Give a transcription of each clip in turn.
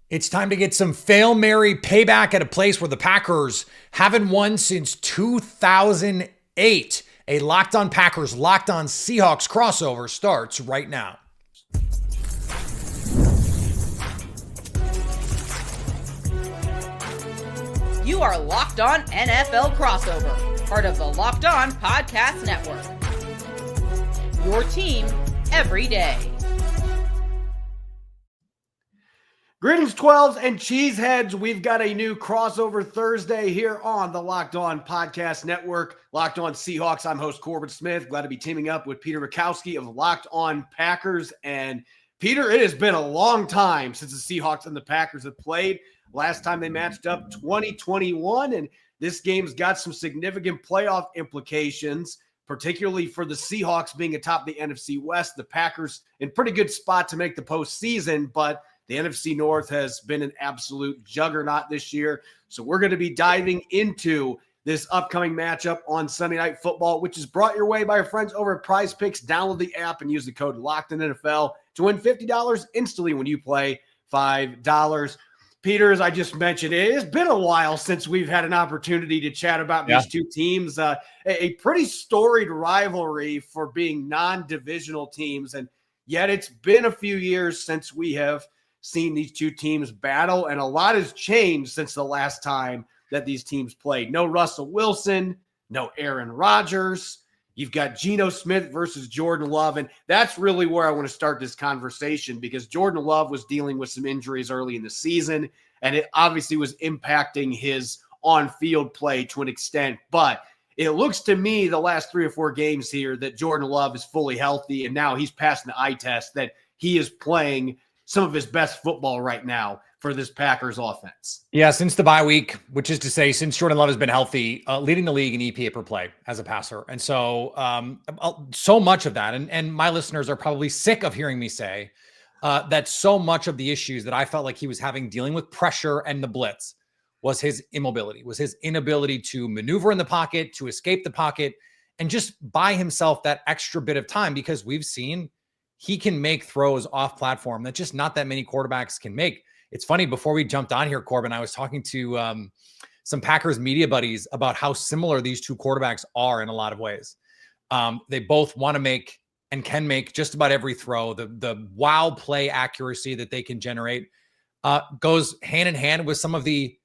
It's time to get some Fail Mary payback at a place where the Packers haven't won since 2008. A Locked On Packers, Locked On Seahawks crossover starts right now. You are Locked On NFL crossover, part of the Locked On Podcast Network. Your team every day. Greetings, 12s and cheeseheads. We've got a new crossover Thursday here on the Locked On Podcast Network. Locked On Seahawks. I'm host Corbin Smith. Glad to be teaming up with Peter Bukowski of Locked On Packers. And Peter, it has been a long time since the Seahawks and the Packers have played. Last time they matched up 2021, and this game's got some significant playoff implications, particularly for the Seahawks being atop the NFC West. The Packers in pretty good spot to make the postseason, but the NFC North has been an absolute juggernaut this year. So we're going to be diving into this upcoming matchup on Sunday Night Football, which is brought your way by our friends over at Prize Picks. Download the app and use the code LOCKEDONNFL to win $50 instantly when you play $5. Peter, as I just mentioned, it has been a while since we've had an opportunity to chat about these two teams. A pretty storied rivalry for being non-divisional teams, and yet it's been a few years since we have seen these two teams battle, and a lot has changed since the last time that these teams played. No Russell Wilson, no Aaron Rodgers. You've got Geno Smith versus Jordan Love, and that's really where I want to start this conversation, because Jordan Love was dealing with some injuries early in the season, and it obviously was impacting his on-field play to an extent. But it looks to me the last 3 or 4 games here that Jordan Love is fully healthy, and now he's passing the eye test, that he is playing some of his best football right now for this Packers offense. Yeah, since the bye week, which is to say since Jordan Love has been healthy, leading the league in EPA per play as a passer. And so so much of that, and my listeners are probably sick of hearing me say that so much of the issues that I felt like he was having dealing with pressure and the blitz was his immobility, was his inability to maneuver in the pocket, to escape the pocket, and just buy himself that extra bit of time, because we've seen he can make throws off platform that just not that many quarterbacks can make. It's funny, before we jumped on here, Corbin, I was talking to some Packers media buddies about how similar these two quarterbacks are in a lot of ways. They both want to make and can make just about every throw. The wow play accuracy that they can generate goes hand in hand with some of the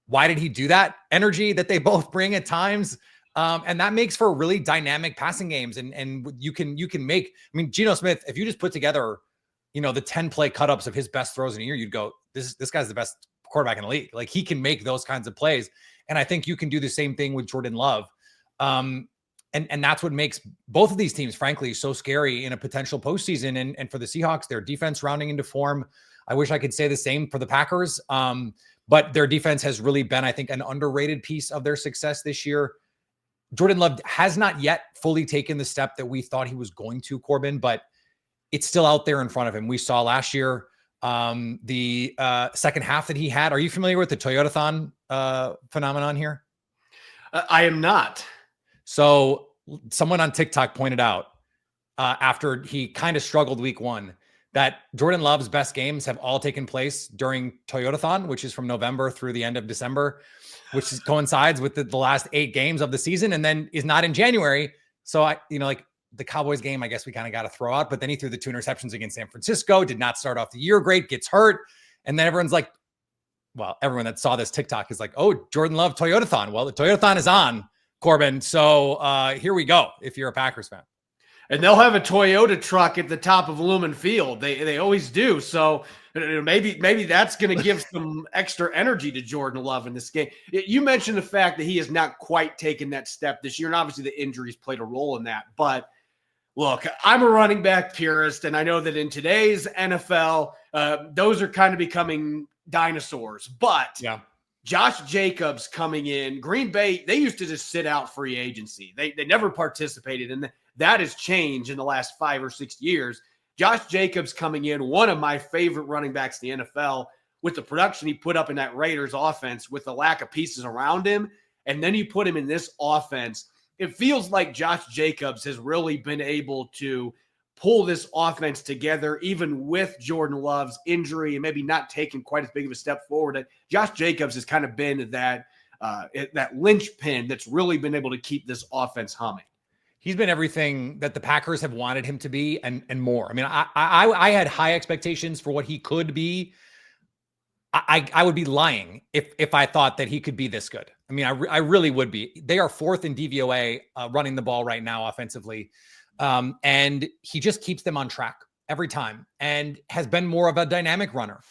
why did he do that energy that they both bring at times. And that makes for really dynamic passing games. And you can make, I mean, Geno Smith, if you just put together, the 10-play cut-ups of his best throws in a year, you'd go, this guy's the best quarterback in the league. Like, he can make those kinds of plays. And I think you can do the same thing with Jordan Love. And that's what makes both of these teams, frankly, so scary in a potential postseason. And for the Seahawks, their defense rounding into form. I wish I could say the same for the Packers. But their defense has really been, I think, an underrated piece of their success this year. Jordan Love has not yet fully taken the step that we thought he was going to, Corbin, but it's still out there in front of him. We saw last year the second half that he had. Are you familiar with the Toyotathon phenomenon here? I am not. So someone on TikTok pointed out after he kind of struggled week 1 that Jordan Love's best games have all taken place during Toyotathon, which is from November through the end of December, which coincides with the last 8 games of the season, and then is not in January. So like the Cowboys game, I guess we kind of got to throw out, but then he threw the 2 interceptions against San Francisco, did not start off the year great, gets hurt. And then everyone's like, well, everyone that saw this TikTok is like, oh, Jordan Love Toyotathon. Well, the Toyotathon is on, Corbin. So here we go, if you're a Packers fan. And they'll have a Toyota truck at the top of Lumen Field. They always do. So maybe that's going to give some extra energy to Jordan Love in this game. You mentioned the fact that he has not quite taken that step this year, and obviously the injuries played a role in that. But look, I'm a running back purist, and I know that in today's NFL, those are kind of becoming dinosaurs. But Josh Jacobs coming in, Green Bay, they used to just sit out free agency. They never participated in that has changed in the last 5 or 6 years. Josh Jacobs coming in, one of my favorite running backs in the NFL, with the production he put up in that Raiders offense, with the lack of pieces around him, and then you put him in this offense. It feels like Josh Jacobs has really been able to pull this offense together, even with Jordan Love's injury and maybe not taking quite as big of a step forward. And Josh Jacobs has kind of been that linchpin that's really been able to keep this offense humming. He's been everything that the Packers have wanted him to be and more. I mean, I had high expectations for what he could be. I would be lying if I thought that he could be this good. I mean, I really would be. They are fourth in DVOA running the ball right now offensively. And he just keeps them on track every time and has been more of a dynamic runner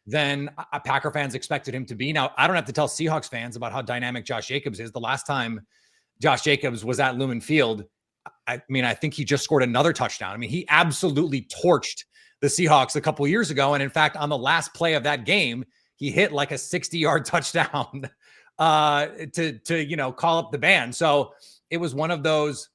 than Packer fans expected him to be. Now, I don't have to tell Seahawks fans about how dynamic Josh Jacobs is. The last time Josh Jacobs was at Lumen Field, I mean, I think he just scored another touchdown. I mean, he absolutely torched the Seahawks a couple years ago. And in fact, on the last play of that game, he hit like a 60-yard touchdown to call up the band. So it was one of those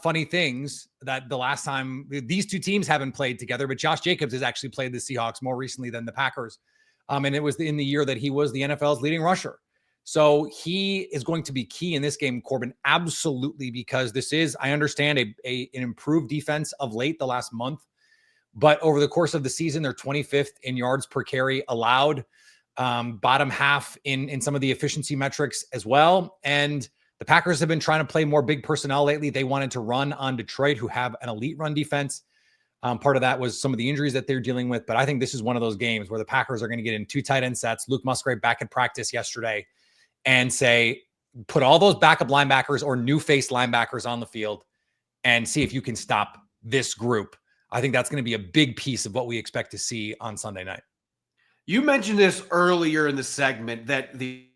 funny things that the last time these two teams haven't played together, but Josh Jacobs has actually played the Seahawks more recently than the Packers. And it was in the year that he was the NFL's leading rusher. So he is going to be key in this game, Corbin, absolutely, because this is, I understand, an improved defense of late the last month, but over the course of the season, they're 25th in yards per carry allowed, bottom half in some of the efficiency metrics as well. And the Packers have been trying to play more big personnel lately. They wanted to run on Detroit, who have an elite run defense. Part of that was some of the injuries that they're dealing with. But I think this is one of those games where the Packers are going to get in two tight end sets. Luke Musgrave back in practice yesterday and say, put all those backup linebackers or new face linebackers on the field and see if you can stop this group. I think that's going to be a big piece of what we expect to see on Sunday night. You mentioned this earlier in the segment that the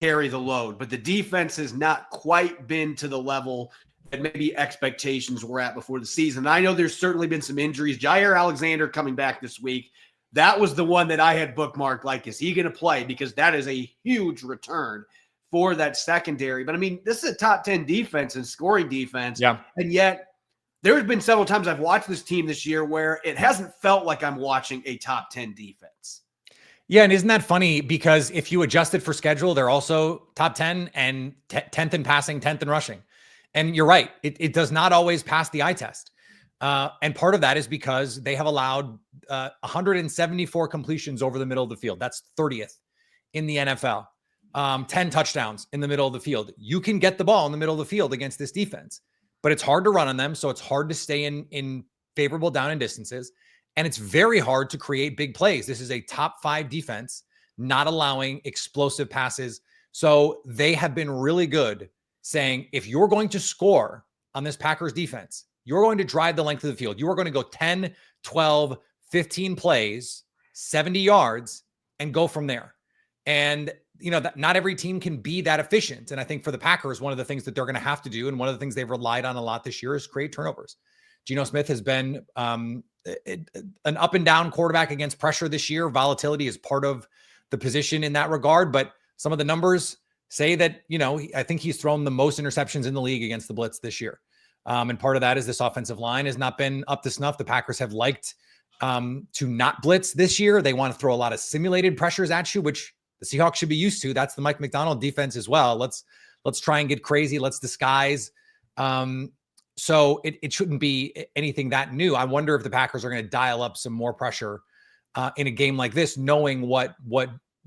carry the load, but the defense has not quite been to the level that maybe expectations were at before the season. I know there's certainly been some injuries. Jair Alexander coming back this week. That was the one that I had bookmarked, like, is he going to play? Because that is a huge return for that secondary. But I mean, this is a top 10 defense and scoring defense. Yeah. And yet there's been several times I've watched this team this year where it hasn't felt like I'm watching a top 10 defense. Yeah, and isn't that funny? Because if you adjust it for schedule, they're also top 10 and 10th in passing, 10th in rushing. And you're right. It does not always pass the eye test. And part of that is because they have allowed 174 completions over the middle of the field. That's 30th in the NFL. 10 touchdowns in the middle of the field. You can get the ball in the middle of the field against this defense, but it's hard to run on them. So it's hard to stay in favorable down and distances. And it's very hard to create big plays. This is a top 5 defense, not allowing explosive passes. So they have been really good saying, if you're going to score on this Packers defense, you're going to drive the length of the field. You are going to go 10, 12, 15 plays, 70 yards, and go from there. And, that not every team can be that efficient. And I think for the Packers, one of the things that they're going to have to do, and one of the things they've relied on a lot this year, is create turnovers. Geno Smith has been an up and down quarterback against pressure this year. Volatility is part of the position in that regard, but some of the numbers say that, I think he's thrown the most interceptions in the league against the blitz this year. And part of that is this offensive line has not been up to snuff. The Packers have liked to not blitz this year. They want to throw a lot of simulated pressures at you, which the Seahawks should be used to. That's the Mike McDonald defense as well. Let's try and get crazy. Let's disguise. So it shouldn't be anything that new. I wonder if the Packers are going to dial up some more pressure in a game like this, knowing what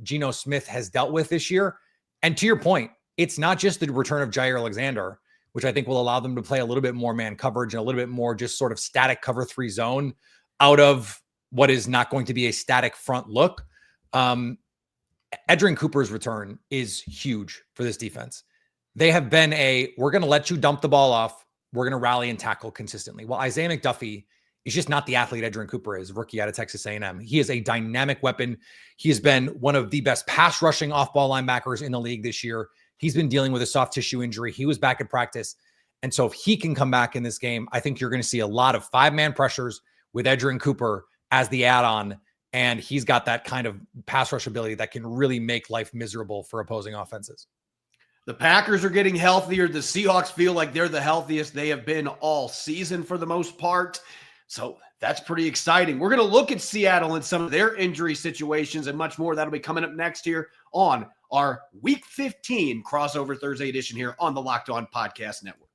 Geno Smith has dealt with this year. And to your point, it's not just the return of Jair Alexander, which I think will allow them to play a little bit more man coverage and a little bit more just sort of static cover 3 zone out of what is not going to be a static front look. Edgerrin Cooper's return is huge for this defense. They have been we're going to let you dump the ball off. We're going to rally and tackle consistently. Well, Isaiah McDuffie is just not the athlete Edgerrin Cooper is, rookie out of Texas A&M. He is a dynamic weapon. He has been one of the best pass rushing off-ball linebackers in the league this year. He's been dealing with a soft tissue injury. He was back at practice. And so if he can come back in this game, I think you're going to see a lot of 5-man pressures with Edgerrin Cooper as the add-on. And he's got that kind of pass rush ability that can really make life miserable for opposing offenses. The Packers are getting healthier. The Seahawks feel like they're the healthiest they have been all season for the most part. So that's pretty exciting. We're going to look at Seattle and some of their injury situations and much more. That'll be coming up next here on our Week 15 Crossover Thursday edition here on the Locked On Podcast Network.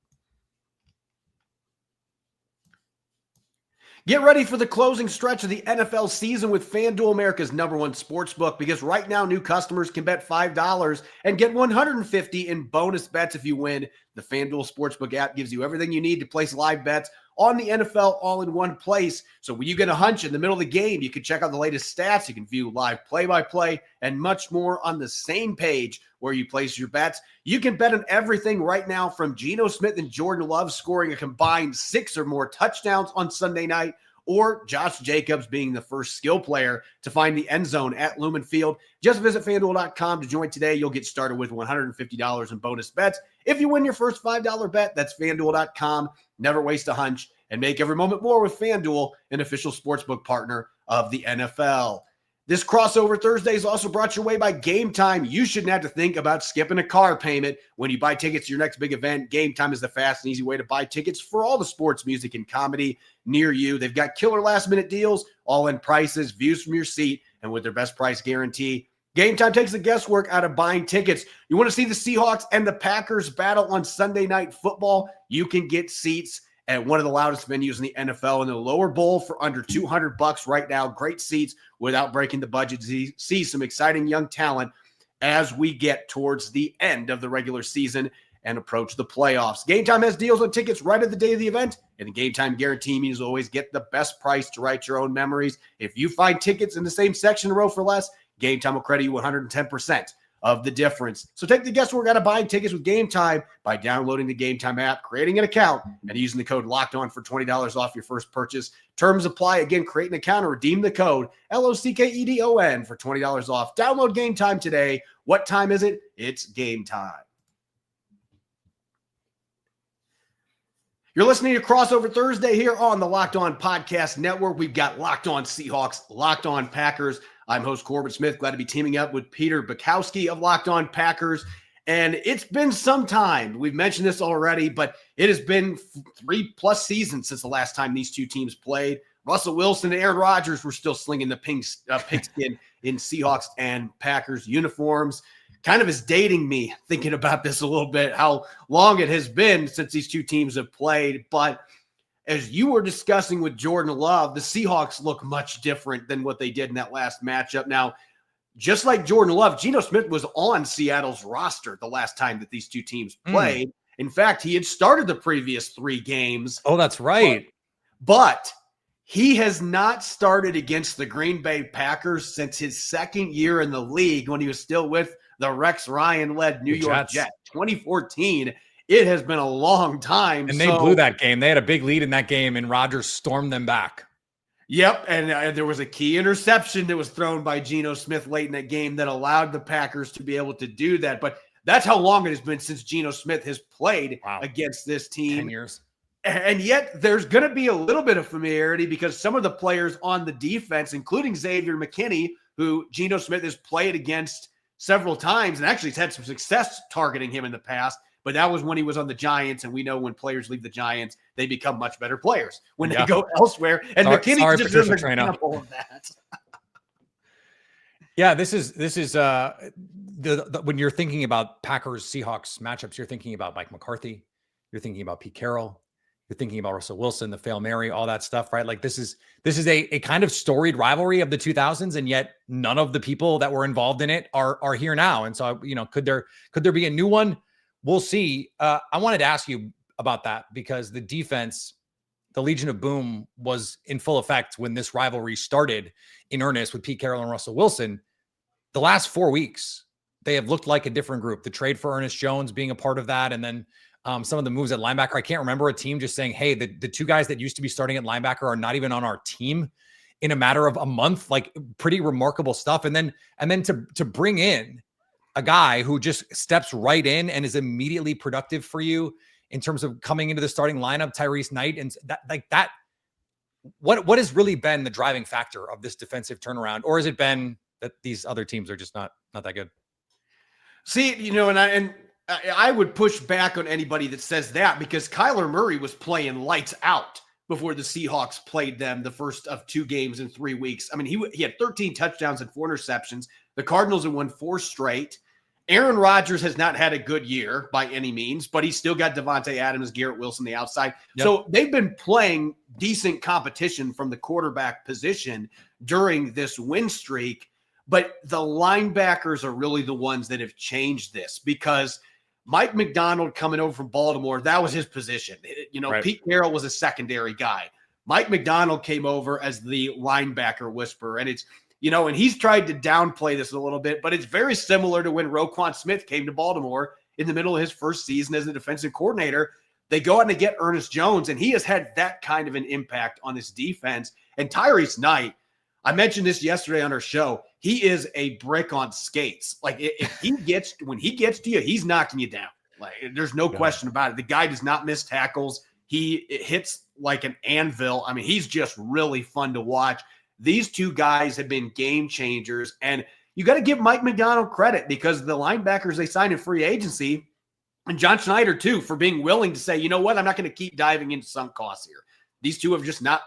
Get ready for the closing stretch of the NFL season with FanDuel, America's #1 sportsbook, because right now new customers can bet $5 and get $150 in bonus bets if you win. The FanDuel Sportsbook app gives you everything you need to place live bets on the NFL all in one place. So when you get a hunch in the middle of the game, you can check out the latest stats, you can view live play-by-play, and much more on the same page where you place your bets. You can bet on everything right now, from Geno Smith and Jordan Love scoring a combined 6 or more touchdowns on Sunday night, or Josh Jacobs being the first skill player to find the end zone at Lumen Field. Just visit FanDuel.com to join today. You'll get started with $150 in bonus bets if you win your first $5 bet. That's FanDuel.com. Never waste a hunch and make every moment more with FanDuel, an official sportsbook partner of the NFL. This crossover Thursday is also brought your way by Game Time. You shouldn't have to think about skipping a car payment when you buy tickets to your next big event. Game Time is the fast and easy way to buy tickets for all the sports, music, and comedy near you. They've got killer last-minute deals, all-in prices, views from your seat, and with their best price guarantee. Game Time takes the guesswork out of buying tickets. You want to see the Seahawks and the Packers battle on Sunday Night Football? You can get seats at one of the loudest venues in the NFL in the lower bowl for under $200 right now. Great seats without breaking the budget. See some exciting young talent as we get towards the end of the regular season and approach the playoffs. Game Time has deals on tickets right at the day of the event, and the Game Time guarantee means always get the best price to write your own memories. If you find tickets in the same section in a row for less, Game Time will credit you 110% of the difference. So take the guesswork out of buying tickets with Game Time by downloading the Game Time app, creating an account, and using the code LOCKEDON for $20 off your first purchase. Terms apply. Again, create an account or redeem the code LOCKEDON for $20 off. Download Game Time today. What time is it? It's game time. You're listening to Crossover Thursday here on the Locked On Podcast Network. We've got Locked On Seahawks, Locked On Packers. I'm host Corbin Smith. Glad to be teaming up with Peter Bukowski of Locked On Packers. And it's been some time. We've mentioned this already, but it has been 3+ seasons since the last time these two teams played. Russell Wilson and Aaron Rodgers were still slinging the pigskin in Seahawks and Packers uniforms. Kind of is dating me thinking about this a little bit, how long it has been since these two teams have played. But as you were discussing with Jordan Love, the Seahawks look much different than what they did in that last matchup. Now, just like Jordan Love, Geno Smith was on Seattle's roster the last time that these two teams played. In fact, he had started the previous 3 games. Oh, that's right. But he has not started against the Green Bay Packers since his second year in the league, when he was still with the Rex Ryan-led New York Jets, 2014. It has been a long time. And they blew that game. They had a big lead in that game, and Rodgers stormed them back. Yep, and there was a key interception that was thrown by Geno Smith late in that game that allowed the Packers to be able to do that. But that's how long it has been since Geno Smith has played against this team. 10 years. And yet there's going to be a little bit of familiarity, because some of the players on the defense, including Xavier McKinney, who Geno Smith has played against several times and actually has had some success targeting him in the past, but that was when he was on the Giants, and we know when players leave the Giants, they become much better players when they go elsewhere. And McKinney's just an example of that. Yeah, this is when you're thinking about Packers Seahawks matchups, you're thinking about Mike McCarthy, you're thinking about Pete Carroll, you're thinking about Russell Wilson, the Fail Mary, all that stuff, right? Like this is a kind of storied rivalry of the 2000s, and yet none of the people that were involved in it are here now. And so, could there be a new one? We'll see. I wanted to ask you about that, because the defense, the Legion of Boom, was in full effect when this rivalry started in earnest with Pete Carroll and Russell Wilson. The last 4 weeks, they have looked like a different group. The trade for Ernest Jones being a part of that, and then some of the moves at linebacker. I can't remember a team just saying, hey, the 2 guys that used to be starting at linebacker are not even on our team in a matter of a month. Like, pretty remarkable stuff. And then to bring in a guy who just steps right in and is immediately productive for you in terms of coming into the starting lineup, Tyrese Knight, and that. What has really been the driving factor of this defensive turnaround, or has it been that these other teams are just not that good? See, and I would push back on anybody that says that, because Kyler Murray was playing lights out before the Seahawks played them the first of 2 games in 3 weeks. I mean, he had 13 touchdowns and 4 interceptions. The Cardinals had won 4 straight. Aaron Rodgers has not had a good year by any means, but he's still got Devontae Adams, Garrett Wilson, the outside. Yep. So they've been playing decent competition from the quarterback position during this win streak. But the linebackers are really the ones that have changed this, because Mike McDonald coming over from Baltimore, that was his position. Right. Pete Carroll was a secondary guy. Mike McDonald came over as the linebacker whisperer. And it's, and he's tried to downplay this a little bit, but it's very similar to when Roquan Smith came to Baltimore in the middle of his first season as a defensive coordinator. They go out and get Ernest Jones, and he has had that kind of an impact on this defense. And Tyrese Knight, I mentioned this yesterday on our show, he is a brick on skates. Like, when he gets to you, he's knocking you down. Like, there's no question about it. The guy does not miss tackles. He hits like an anvil. I mean, he's just really fun to watch. These two guys have been game changers, and you got to give Mike McDonald credit, because the linebackers they signed in free agency, and John Schneider too, for being willing to say, you know what, I'm not going to keep diving into sunk costs here. These two have just not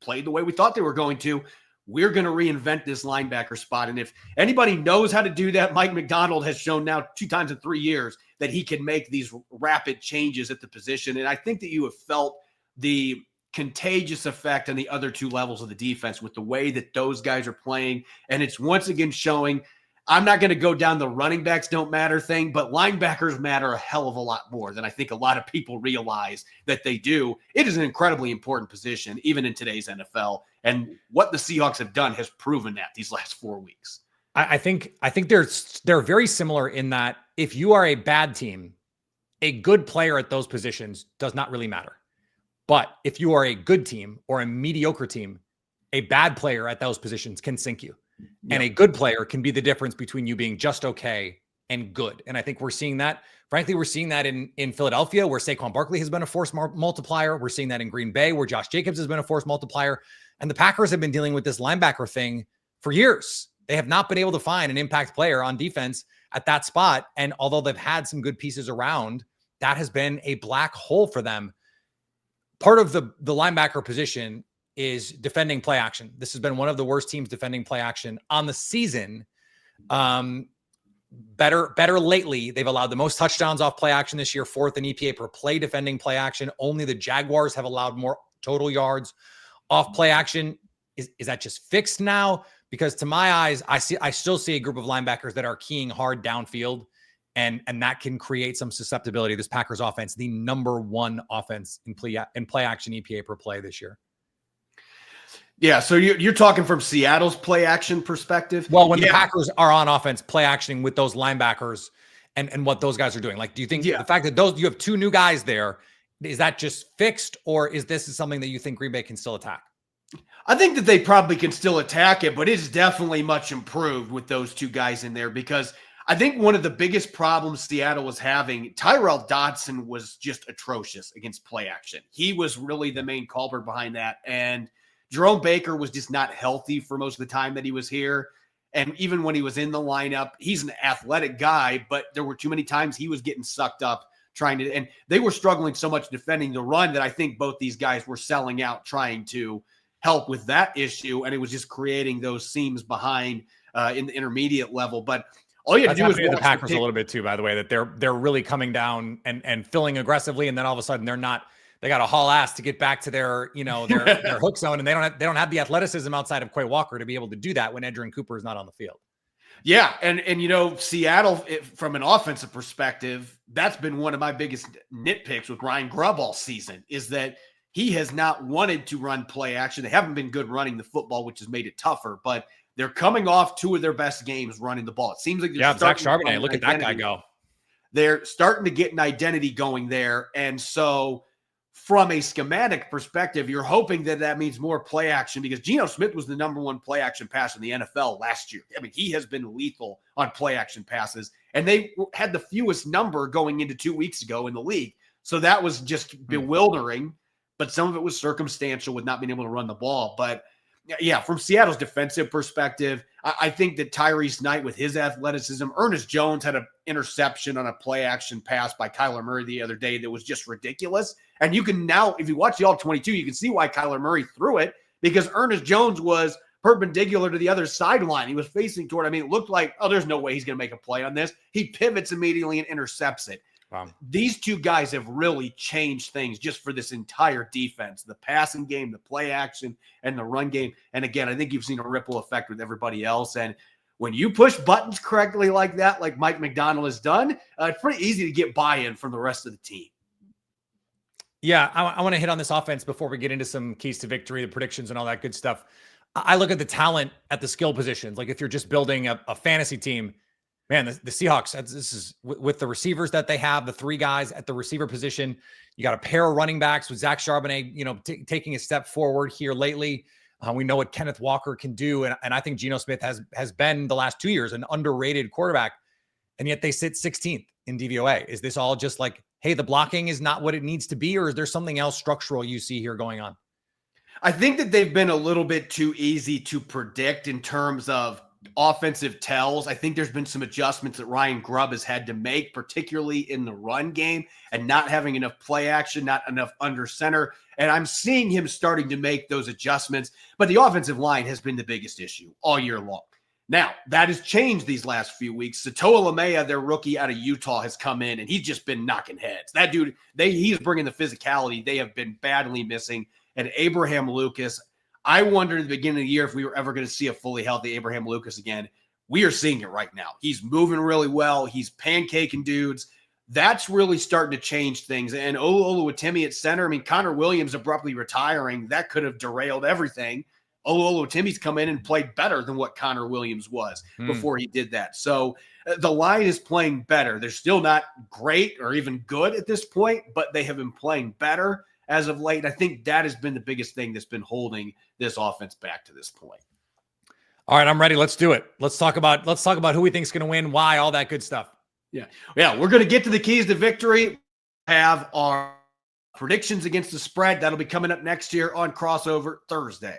played the way we thought they were going to. We're going to reinvent this linebacker spot. And if anybody knows how to do that, Mike McDonald has shown now 2 times in 3 years that he can make these rapid changes at the position. And I think that you have felt the contagious effect on the other 2 levels of the defense with the way that those guys are playing. And it's once again showing, I'm not going to go down the running backs don't matter thing, but linebackers matter a hell of a lot more than I think a lot of people realize that they do. It is an incredibly important position, even in today's NFL. And what the Seahawks have done has proven that these last 4 weeks. I think they're very similar in that if you are a bad team, a good player at those positions does not really matter. But if you are a good team or a mediocre team, a bad player at those positions can sink you. Yep. And a good player can be the difference between you being just okay and good. And I think we're seeing that. Frankly, we're seeing that in Philadelphia, where Saquon Barkley has been a force multiplier. We're seeing that in Green Bay, where Josh Jacobs has been a force multiplier. And the Packers have been dealing with this linebacker thing for years. They have not been able to find an impact player on defense at that spot. And although they've had some good pieces around, that has been a black hole for them. Part of the linebacker position is defending play action. This has been one of the worst teams defending play action on the season. Better lately. They've allowed the most touchdowns off play action this year, 4th in EPA per play defending play action. Only the Jaguars have allowed more total yards off play action. Is that just fixed now? Because to my eyes, I still see a group of linebackers that are keying hard downfield, and that can create some susceptibility. This Packers offense, the number 1 offense in play action EPA per play this year. Yeah, so you're talking from Seattle's play action perspective? Well, when the Packers are on offense, play actioning with those linebackers and what those guys are doing. Like, do you think the fact that you have 2 new guys there, is that just fixed, or is this something that you think Green Bay can still attack? I think that they probably can still attack it, but it's definitely much improved with those 2 guys in there, because I think one of the biggest problems Seattle was having, Tyrel Dodson was just atrocious against play action. He was really the main culprit behind that. And Jerome Baker was just not healthy for most of the time that he was here. And even when he was in the lineup, he's an athletic guy, but there were too many times he was getting sucked up and they were struggling so much defending the run that I think both these guys were selling out, trying to help with that issue. And it was just creating those seams behind in the intermediate level. But all you have to do is watch the Packers a little bit too, by the way, that they're really coming down and filling aggressively. And then all of a sudden they got to haul ass to get back to their hook zone. And they don't have the athleticism outside of Quay Walker to be able to do that when Edgerrin Cooper is not on the field. Yeah. And Seattle, from an offensive perspective, that's been one of my biggest nitpicks with Ryan Grubb all season, is that he has not wanted to run play action. They haven't been good running the football, which has made it tougher, but they're coming off 2 of their best games running the ball. It seems like Zach Charbonnet, look at that guy go. They're starting to get an identity going there. And so from a schematic perspective, you're hoping that means more play action, because Geno Smith was the number 1 play action passer in the NFL last year. I mean, he has been lethal on play action passes, and they had the fewest number going into 2 weeks ago in the league. So that was just bewildering, but some of it was circumstantial with not being able to run the ball. But yeah, from Seattle's defensive perspective, I think that Tyrese Knight with his athleticism, Ernest Jones had an interception on a play action pass by Kyler Murray the other day that was just ridiculous. And you can now, if you watch the All-22, you can see why Kyler Murray threw it, because Ernest Jones was perpendicular to the other sideline. He was facing toward, I mean, it looked like, oh, there's no way he's going to make a play on this. He pivots immediately and intercepts it. Wow. These two guys have really changed things just for this entire defense, the passing game, the play action, and the run game. And again, I think you've seen a ripple effect with everybody else. And when you push buttons correctly like that, like Mike McDonald has done, it's pretty easy to get buy-in from the rest of the team. Yeah, I want to hit on this offense before we get into some keys to victory, the predictions, and all that good stuff. I look at the talent at the skill positions. Like if you're just building a fantasy team, man, the Seahawks, this is with the receivers that they have, the three guys at the receiver position. You got a pair of running backs with Zach Charbonnet, taking a step forward here lately. We know what Kenneth Walker can do. And I think Geno Smith has been the last 2 years an underrated quarterback. And yet they sit 16th in DVOA. Is this all just like, hey, the blocking is not what it needs to be? Or is there something else structural you see here going on? I think that they've been a little bit too easy to predict in terms of offensive tells. I think there's been some adjustments that Ryan Grubb has had to make, particularly in the run game and not having enough play action, not enough under center. And I'm seeing him starting to make those adjustments, but the offensive line has been the biggest issue all year long. Now, that has changed these last few weeks. Satoa Lamea, their rookie out of Utah, has come in, and he's just been knocking heads. That dude, he's bringing the physicality they have been badly missing. And Abraham Lucas, I wondered at the beginning of the year if we were ever going to see a fully healthy Abraham Lucas again. We are seeing it right now. He's moving really well. He's pancaking dudes. That's really starting to change things. And Oluwatimi at center, I mean, Connor Williams abruptly retiring, that could have derailed everything. Oluwatimi's come in and played better than what Connor Williams was before he did that. So the line is playing better. They're still not great or even good at this point, but they have been playing better as of late. I think that has been the biggest thing that's been holding this offense back to this point. All right, I'm ready. Let's do it. Let's talk about who we think is going to win, why, all that good stuff. Yeah, we're going to get to the keys to victory. Have our predictions against the spread. That'll be coming up next year on Crossover Thursday.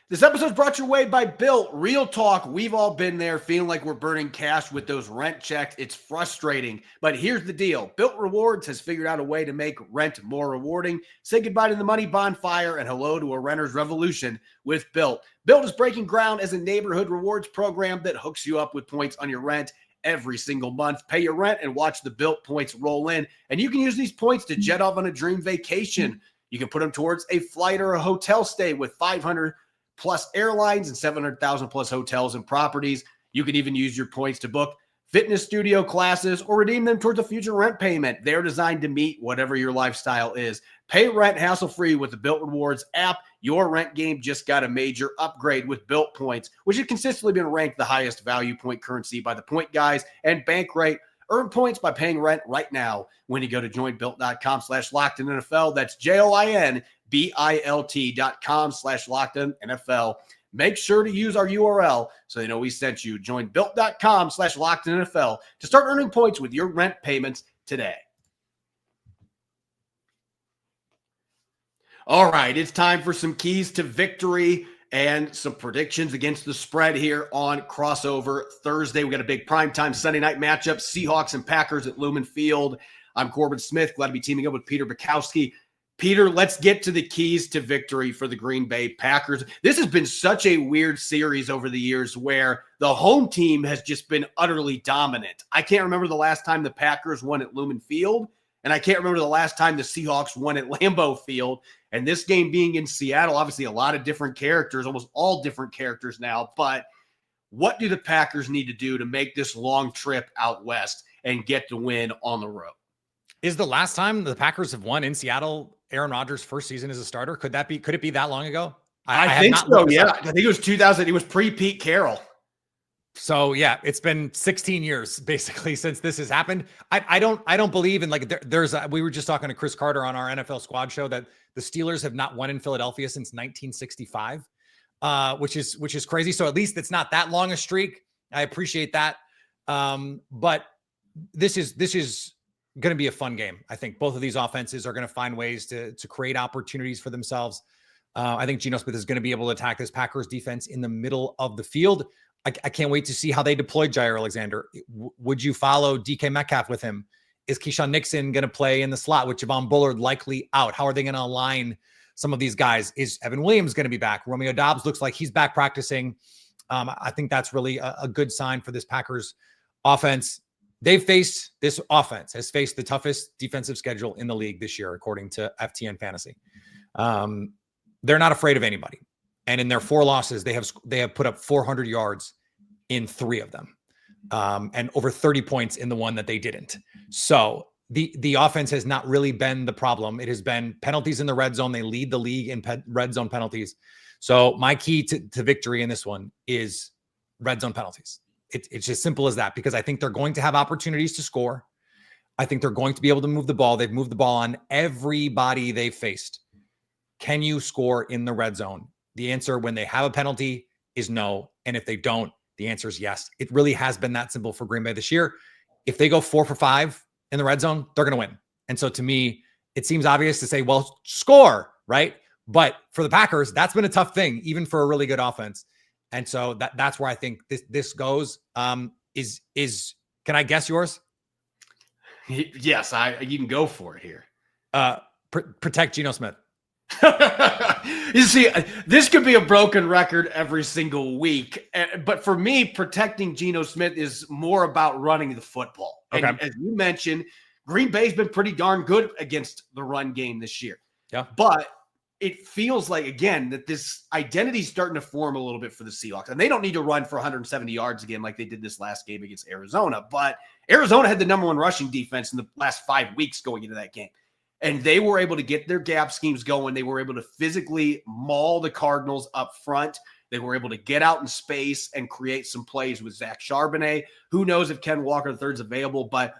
This episode is brought your way by Built. Real talk, we've all been there feeling like we're burning cash with those rent checks. It's frustrating, but here's the deal. Built Rewards has figured out a way to make rent more rewarding. Say goodbye to the money bonfire and hello to a renter's revolution with Built. Built is breaking ground as a neighborhood rewards program that hooks you up with points on your rent every single month. Pay your rent and watch the Built points roll in, and you can use these points to jet off on a dream vacation. You can put them towards a flight or a hotel stay with 500 plus airlines and 700,000 plus hotels and properties. You can even use your points to book fitness studio classes or redeem them towards a future rent payment. They're designed to meet whatever your lifestyle is. Pay rent hassle-free with the Built Rewards app. Your rent game just got a major upgrade with Built Points, which has consistently been ranked the highest value point currency by the Point Guys and Bankrate. Earn points by paying rent right now when you go to joinbuilt.com/LockedOnNFL. That's JOINBILT.com/LockedOnNFL. Make sure to use our URL so they know we sent you. Join built.com/LockedOnNFL to start earning points with your rent payments today. All right, it's time for some keys to victory and some predictions against the spread here on Crossover Thursday. We got a big primetime Sunday night matchup, Seahawks and Packers at Lumen Field. I'm Corbin Smith, glad to be teaming up with Peter Bukowski. Peter, let's get to the keys to victory for the Green Bay Packers. This has been such a weird series over the years where the home team has just been utterly dominant. I can't remember the last time the Packers won at Lumen Field, and I can't remember the last time the Seahawks won at Lambeau Field. And this game being in Seattle, obviously a lot of different characters, almost all different characters now. But what do the Packers need to do to make this long trip out west and get the win on the road? Is the last time the Packers have won in Seattle Aaron Rodgers' first season as a starter? Could it be that long ago? I think so, yeah. I think it was 2000. It was pre-Pete Carroll. So yeah, it's been 16 years basically since this has happened. I don't believe in like we were just talking to Chris Carter on our NFL Squad show that the Steelers have not won in Philadelphia since 1965, which is crazy. So at least it's not that long a streak. I appreciate that. But this is going to be a fun game. I think both of these offenses are going to find ways to create opportunities for themselves. I think Geno Smith is going to be able to attack this Packers defense in the middle of the field. I can't wait to see how they deploy Jair Alexander. Would you follow DK Metcalf with him? Is Keyshawn Nixon going to play in the slot with Javon Bullard likely out? How are they going to align some of these guys. Is Evan Williams going to be back? Romeo Doubs looks like he's back practicing. I think that's really a good sign for this Packers offense. This offense has faced the toughest defensive schedule in the league this year, according to FTN Fantasy. They're not afraid of anybody. And in their 4 losses, they have put up 400 yards in 3 of them. And over 30 points in the one that they didn't. So the offense has not really been the problem. It has been penalties in the red zone. They lead the league in red zone penalties. So my key to victory in this one is red zone penalties. It's as simple as that, because I think they're going to have opportunities to score. I think they're going to be able to move the ball. They've moved the ball on everybody they've faced. Can you score in the red zone? The answer when they have a penalty is no. And if they don't, the answer is yes. It really has been that simple for Green Bay this year. If they go 4 for 5 in the red zone, they're going to win. And so to me, it seems obvious to say, well, score, right? But for the Packers, that's been a tough thing, even for a really good offense. And so that's where I think this goes. Can I guess yours? Yes, you can go for it here. Protect Geno Smith. You see, this could be a broken record every single week. But for me, protecting Geno Smith is more about running the football. Okay. And as you mentioned, Green Bay's been pretty darn good against the run game this year. Yeah. But it feels like, again, that this identity is starting to form a little bit for the Seahawks. And they don't need to run for 170 yards again like they did this last game against Arizona. But Arizona had the number 1 rushing defense in the last 5 weeks going into that game. And they were able to get their gap schemes going. They were able to physically maul the Cardinals up front. They were able to get out in space and create some plays with Zach Charbonnet. Who knows if Ken Walker III is available, but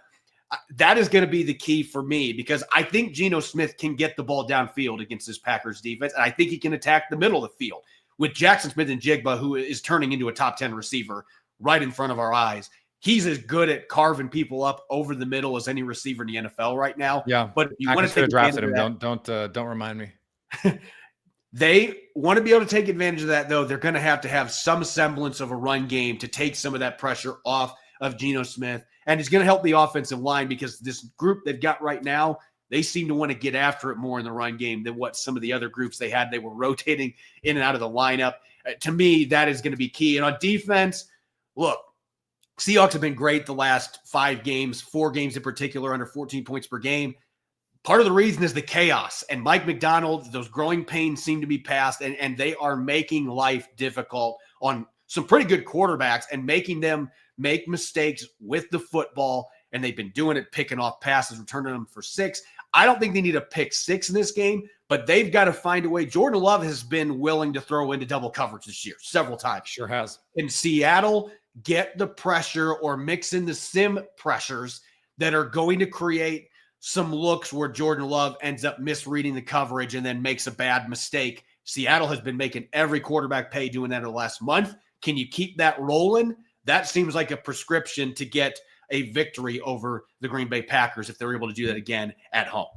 that is going to be the key for me, because I think Geno Smith can get the ball downfield against this Packers defense, and I think he can attack the middle of the field with Jackson Smith-Njigba, who is turning into a top 10 receiver right in front of our eyes. He's as good at carving people up over the middle as any receiver in the NFL right now. Yeah, but if you want to take drafted him. Don't remind me. They want to be able to take advantage of that, though. They're going to have some semblance of a run game to take some of that pressure off of Geno Smith. And it's going to help the offensive line, because this group they've got right now, they seem to want to get after it more in the run game than what some of the other groups they had. They were rotating in and out of the lineup. To me, that is going to be key. And on defense, look, Seahawks have been great the last 5 games, 4 games in particular, under 14 points per game. Part of the reason is the chaos. And Mike McDonald, those growing pains seem to be past, and they are making life difficult on some pretty good quarterbacks and making them make mistakes with the football. And they've been doing it, picking off passes, returning them for 6. I don't think they need a pick 6 in this game, but they've got to find a way. Jordan Love has been willing to throw into double coverage this year several times. Sure has. In Seattle, get the pressure or mix in the sim pressures that are going to create some looks where Jordan Love ends up misreading the coverage and then makes a bad mistake. Seattle has been making every quarterback pay doing that in the last month. Can you keep that rolling? That seems like a prescription to get a victory over the Green Bay Packers if they're able to do that again at home.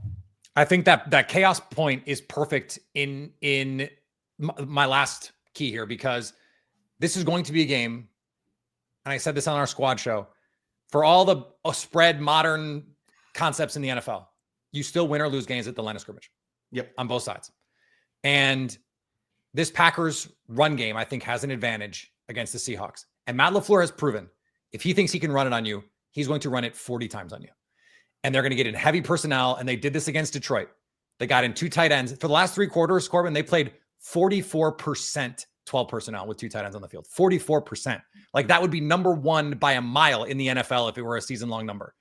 I think that chaos point is perfect in my last key here, because this is going to be a game, and I said this on our squad show, for all the spread modern concepts in the NFL, you still win or lose games at the line of scrimmage. Yep. On both sides. And this Packers run game, I think, has an advantage against the Seahawks. And Matt LaFleur has proven if he thinks he can run it on you, he's going to run it 40 times on you. And they're going to get in heavy personnel. And they did this against Detroit. They got in 2 tight ends. For the last 3 quarters, Corbin, they played 44% 12 personnel with 2 tight ends on the field. 44%. Like, that would be number 1 by a mile in the NFL if it were a season-long number.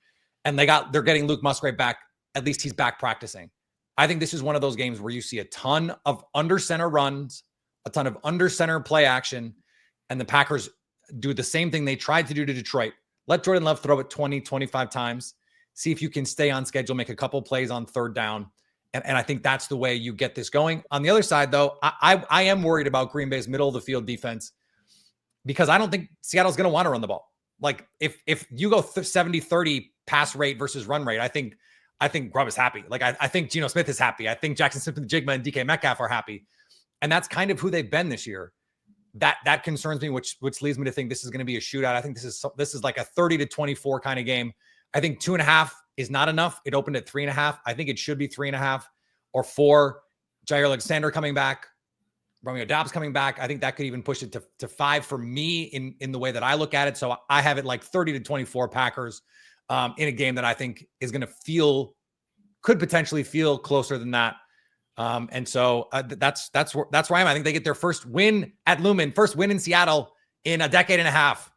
And they're getting Luke Musgrave back. At least he's back practicing. I think this is one of those games where you see a ton of under center runs, a ton of under center play action, and the Packers do the same thing they tried to do to Detroit. Let Jordan Love throw it 20, 25 times. See if you can stay on schedule, make a couple plays on 3rd down. And I think that's the way you get this going. On the other side, though, I am worried about Green Bay's middle of the field defense, because I don't think Seattle's going to want to run the ball. Like, if you go 70-30 pass rate versus run rate, I think Grubb is happy. Like, I think Geno Smith is happy. I think Jackson Smith-Njigba and DK Metcalf are happy. And that's kind of who they've been this year. That concerns me, which leads me to think this is going to be a shootout. I think this is like a 30-24 kind of game. I think 2.5 is not enough. It opened at 3.5. I think it should be 3.5 or 4. Jair Alexander coming back, Romeo Doubs coming back. I think that could even push it to 5 for me in the way that I look at it. So I have it like 30-24 Packers in a game that I think is going to could potentially feel closer than that. And so that's where I am. I think they get their first win at Lumen, first win in Seattle in a decade and a half.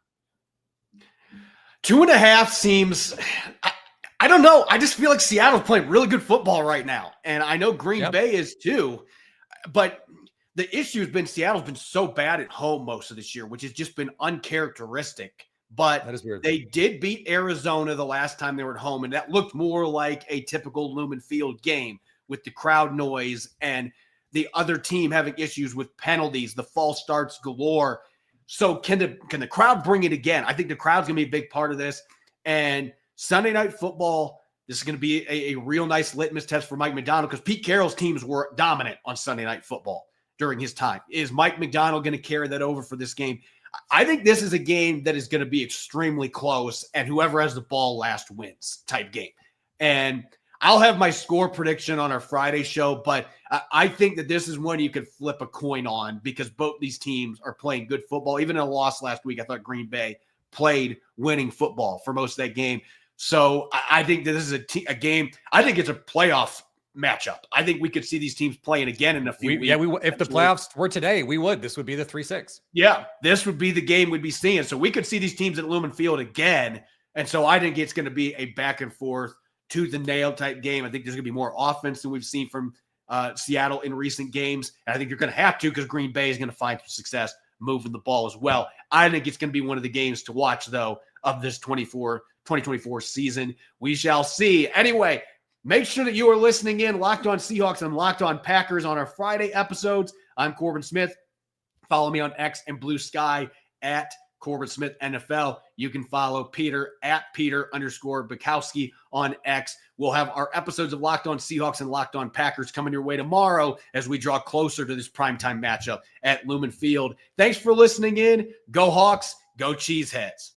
2.5 seems, I don't know. I just feel like Seattle's playing really good football right now. And I know Green Bay is too, but the issue has been Seattle's been so bad at home most of this year, which has just been uncharacteristic. But that is weird. They did beat Arizona the last time they were at home, and that looked more like a typical Lumen Field game with the crowd noise and the other team having issues with penalties, the false starts galore. So can the crowd bring it again? I think the crowd's going to be a big part of this. And Sunday Night Football, this is going to be a real nice litmus test for Mike Macdonald, because Pete Carroll's teams were dominant on Sunday Night Football during his time. Is Mike Macdonald going to carry that over for this game? I think this is a game that is going to be extremely close, and whoever has the ball last wins type game. And I'll have my score prediction on our Friday show, but I think that this is one you could flip a coin on, because both these teams are playing good football. Even in a loss last week, I thought Green Bay played winning football for most of that game. So I think that this is a game. I think it's a playoff matchup. I think we could see these teams playing again in a few weeks. Yeah, if the playoffs were today, we would. This would be the 3-6. Yeah, this would be the game we'd be seeing. So we could see these teams at Lumen Field again. And so I think it's going to be a back and forth, tooth and nail type game. I think there's going to be more offense than we've seen from Seattle in recent games. And I think you're going to have to, because Green Bay is going to find some success moving the ball as well. I think it's going to be one of the games to watch, though, of this 2024 season. We shall see. Anyway, make sure that you are listening in, Locked On Seahawks and Locked On Packers, on our Friday episodes. I'm Corbin Smith. Follow me on X and Blue Sky at Corbin Smith NFL. You can follow Peter at Peter_Bukowski on X. We'll have our episodes of Locked On Seahawks and Locked On Packers coming your way tomorrow as we draw closer to this primetime matchup at Lumen Field. Thanks for listening in. Go Hawks. Go Cheeseheads.